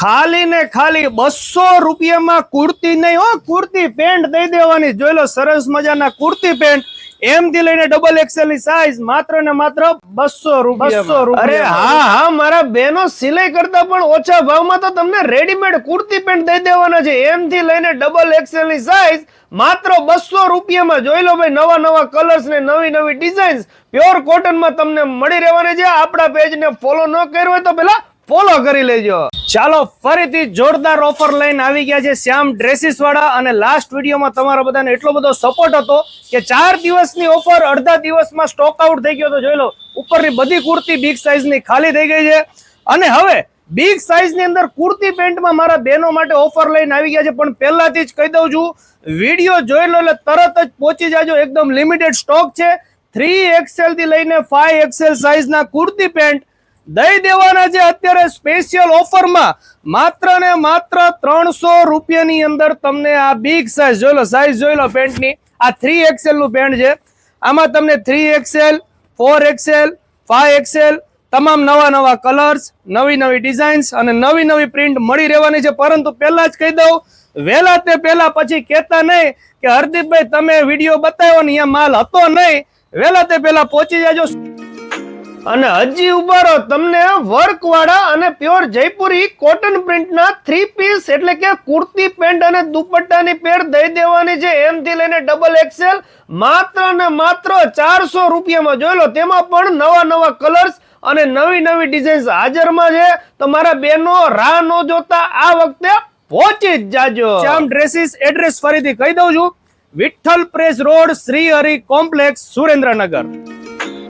ખાલી ને ખાલી 200 રૂપિયામાં કુર્તી નહીં હો, કુર્તી પેન્ટ દઈ દેવાની. જોઈ લો સરસ મજાના કુર્તી પેન્ટ એમ થી લઈને ડબલ એક્સેલ ની સાઈઝ માત્ર ને માત્ર 200 રૂપિયા. અરે હા, મારા બહેનો સિલાઈ કરતા પણ ઓછા ભાવમાં તો તમને રેડીમેડ કુર્તી પેન્ટ દઈ દેવાના છે. એમ થી લઈને ડબલ એક્સેલ ની સાઈઝ માત્ર 200 રૂપિયામાં. જોઈ લો ભાઈ, નવા નવા કલર્સ ને નવી નવી ડિઝાઇન્સ પ્યોર કોટન માં તમને મળી રહેવાની છે. આપણા પેજ ને ફોલો ન કર્યો હોય તો પેલા ફોલો કરી લેજો. ચાલો ફરીથી જોરદાર ઓફર લઈને આવી ગયા છે શ્યામ ડ્રેસીસ વાળા. અને લાસ્ટ વિડીયોમાં તમારા બધાને એટલો બધો સપોર્ટ હતો કે 4 દિવસની ઓફર અડધા દિવસમાં સ્ટોક આઉટ થઈ ગયો. તો જોઈ લો, ઉપરની બધી કુર્તી બિગ સાઈઝ ની ખાલી થઈ ગઈ છે. અને હવે બિગ સાઈઝ ની અંદર કુર્તી પેન્ટમાં મારા બહેનો માટે ઓફર લઈને આવી ગયા છે. પણ પહેલાથી જ કહી દઉં છું, વિડીયો જોઈ લો એટલે તરત જ પહોંચી જાજો. એકદમ લિમિટેડ સ્ટોક છે. 3XL થી લઈને 5XL સાઈઝ ના કુર્તી પેન્ટ દઈ દેવાના છે અત્યારે સ્પેશિયલ ઓફરમાં. માત્ર ને માત્ર 300 રૂપિયાની અંદર તમને આ બિગ સાઈઝ જોઈ લો, સાઈઝ જોઈ લો પેન્ટની. આ 3XL નું પેન્ટ છે. આમાં તમને 3XL, 4XL, 5XL તમામ નવા નવા કલર્સ, નવી નવી ડિઝાઇન્સ અને નવી નવી પ્રિન્ટ મળી રહેવાની છે. પરંતુ પહેલા જ કહી દઉં, વહેલા તે પહેલા પછી કહેતા નહીં કે હરદીપભાઈ તમે વિડીયો બતાવ્યો ને અહીંયા માલ હતો નહીં. વહેલા તે પહેલા પહોંચી જાજો. અને હજી ઉભારો, તમને વર્ક વાળા અને પ્યોર જયપુરી કોટન પ્રિન્ટ ના 3 પીસ એટલે કે કુર્તી પેન્ટ અને દુપટ્ટાની પેર દઈ દેવાની છે. એમ થી લઈને ડબલ એક્સેલ માત્ર ને માત્ર 400 રૂપિયામાં. જોઈ લો, તેમાં પણ નવા નવા કલર્સ અને નવી નવી ડિઝાઇન્સ હાજરમાં છે. તો મારા બહેનો રાહ ન જોતા આ વખતે પહોંચી જ જાજો. શ્યામ ડ્રેસીસ એડ્રેસ ફરીથી કહી દઉં છું, Vitthal press road, Shri Hari complex, Surendranagar.